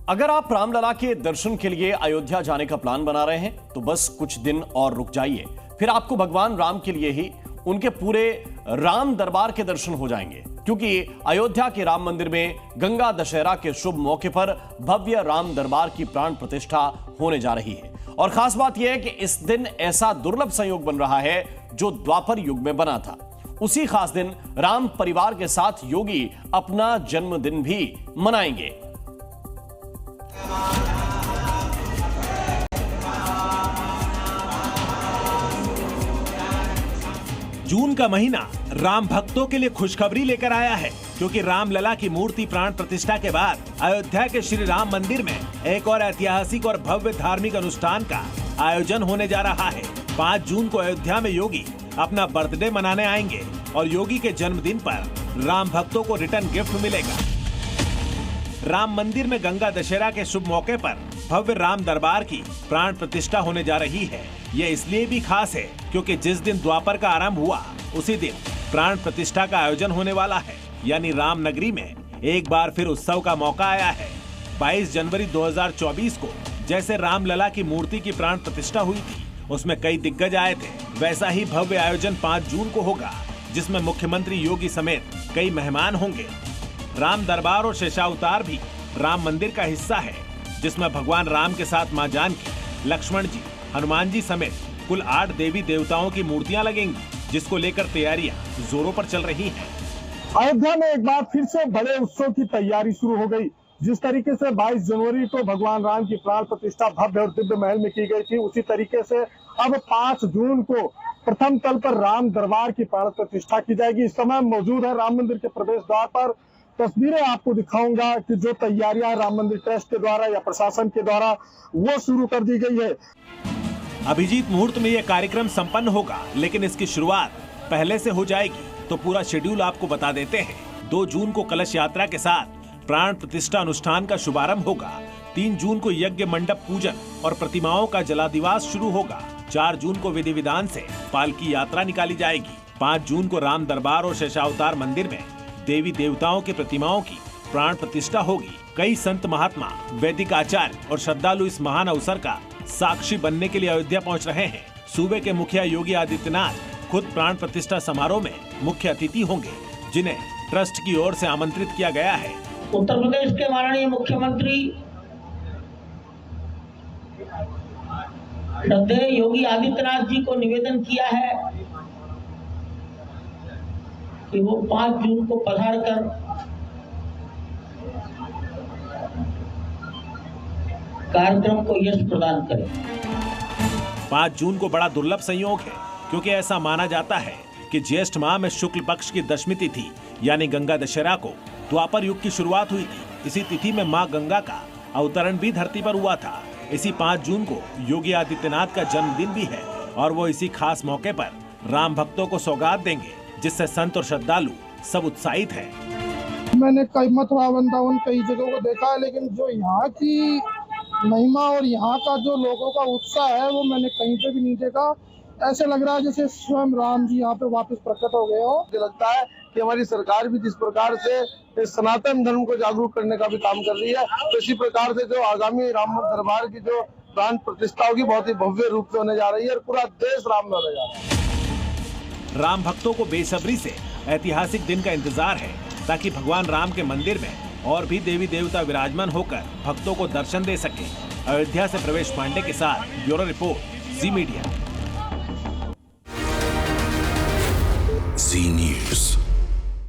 अगर आप रामलला के दर्शन के लिए अयोध्या जाने का प्लान बना रहे हैं तो बस कुछ दिन और रुक जाइए, फिर आपको भगवान राम के लिए ही उनके पूरे राम दरबार के दर्शन हो जाएंगे। क्योंकि अयोध्या के राम मंदिर में गंगा दशहरा के शुभ मौके पर भव्य राम दरबार की प्राण प्रतिष्ठा होने जा रही है। और खास बात यह है कि इस दिन ऐसा दुर्लभ संयोग बन रहा है जो द्वापर युग में बना था। उसी खास दिन राम परिवार के साथ योगी अपना जन्मदिन भी मनाएंगे। जून का महीना राम भक्तों के लिए खुशखबरी लेकर आया है, क्योंकि रामलला की मूर्ति प्राण प्रतिष्ठा के बाद अयोध्या के श्री राम मंदिर में एक और ऐतिहासिक और भव्य धार्मिक अनुष्ठान का आयोजन होने जा रहा है। 5 जून को अयोध्या में योगी अपना बर्थडे मनाने आएंगे और योगी के जन्मदिन पर राम भक्तों को रिटर्न गिफ्ट मिलेगा। राम मंदिर में गंगा दशहरा के शुभ मौके पर भव्य राम दरबार की प्राण प्रतिष्ठा होने जा रही है। ये इसलिए भी खास है क्योंकि जिस दिन द्वापर का आरंभ हुआ उसी दिन प्राण प्रतिष्ठा का आयोजन होने वाला है। यानी राम नगरी में एक बार फिर उत्सव का मौका आया है। 22 जनवरी 2024 को जैसे रामलला की मूर्ति की प्राण प्रतिष्ठा हुई थी, उसमें कई दिग्गज आए थे, वैसा ही भव्य आयोजन 5 जून को होगा, जिसमें मुख्यमंत्री योगी समेत कई मेहमान होंगे। राम दरबार और शेषावतार भी राम मंदिर का हिस्सा है, जिसमें भगवान राम के साथ मां जानकी, लक्ष्मण जी, हनुमान जी समेत कुल 8 देवी देवताओं की मूर्तियां लगेंगी, जिसको लेकर तैयारियां जोरों पर चल रही हैं। अयोध्या में एक बार फिर से बड़े उत्सव की तैयारी शुरू हो गई। जिस तरीके से 22 जनवरी को भगवान राम की प्राण प्रतिष्ठा भव्य और दिव्य महल में की गई थी, उसी तरीके से अब 5 जून को प्रथम तल पर राम दरबार की प्राण प्रतिष्ठा की जाएगी। इस समय मौजूद है राम मंदिर के प्रवेश द्वार पर। तस्वीरें आपको दिखाऊंगा कि जो तैयारियां राम मंदिर ट्रस्ट के द्वारा या प्रशासन के द्वारा वो शुरू कर दी गई है। अभिजीत मुहूर्त में यह कार्यक्रम संपन्न होगा, लेकिन इसकी शुरुआत पहले से हो जाएगी, तो पूरा शेड्यूल आपको बता देते हैं। 2 जून को कलश यात्रा के साथ प्राण प्रतिष्ठा अनुष्ठान का शुभारंभ होगा। 3 जून को यज्ञ मंडप पूजन और प्रतिमाओं का जलादिवास शुरू होगा। 4 जून को विधि विधान से पालकी यात्रा निकाली जाएगी। 5 जून को राम दरबार और शेषावतार मंदिर में देवी देवताओं की प्रतिमाओं की प्राण प्रतिष्ठा होगी। कई संत महात्मा, वैदिक आचार्य और श्रद्धालु इस महान अवसर का साक्षी बनने के लिए अयोध्या पहुंच रहे हैं। सूबे के मुखिया योगी आदित्यनाथ खुद प्राण प्रतिष्ठा समारोह में मुख्य अतिथि होंगे, जिन्हें ट्रस्ट की ओर से आमंत्रित किया गया है। उत्तर प्रदेश के माननीय मुख्यमंत्री श्रद्धेय योगी आदित्यनाथ जी को निवेदन किया है कि वो 5 जून को पधार कर कार्यक्रम को यश प्रदान करें। 5 जून को बड़ा दुर्लभ संयोग है, क्योंकि ऐसा माना जाता है कि ज्येष्ठ माह में शुक्ल पक्ष की दशमी तिथि यानी गंगा दशहरा को द्वापर युग की शुरुआत हुई थी। इसी तिथि में मां गंगा का अवतरण भी धरती पर हुआ था। इसी 5 जून को योगी आदित्यनाथ का जन्मदिन भी है और वो इसी खास मौके पर राम भक्तों को सौगात देंगे, जिससे संत और श्रद्धालु सब उत्साहित हैं। मैंने कई मथुरा वृंदावन कई जगहों को देखा है, लेकिन जो यहाँ की महिमा और यहाँ का जो लोगों का उत्साह है वो मैंने कहीं पे भी नहीं देखा। ऐसे लग रहा है जैसे स्वयं राम जी यहाँ पे वापस प्रकट हो गए हो। मुझे लगता है कि हमारी सरकार भी जिस प्रकार से इस सनातन धर्म को जागरूक करने का भी काम कर रही है, तो इसी प्रकार से जो आगामी राम दरबार की जो प्राण प्रतिष्ठा होगी बहुत ही भव्य रूप से होने जा रही है और पूरा देश राम में होने जा रहा है। राम भक्तों को बेसब्री से ऐतिहासिक दिन का इंतजार है, ताकि भगवान राम के मंदिर में और भी देवी देवता विराजमान होकर भक्तों को दर्शन दे सके। अयोध्या से प्रवेश पांडे के साथ ब्यूरो रिपोर्ट, जी मीडिया। जी न्यूज़।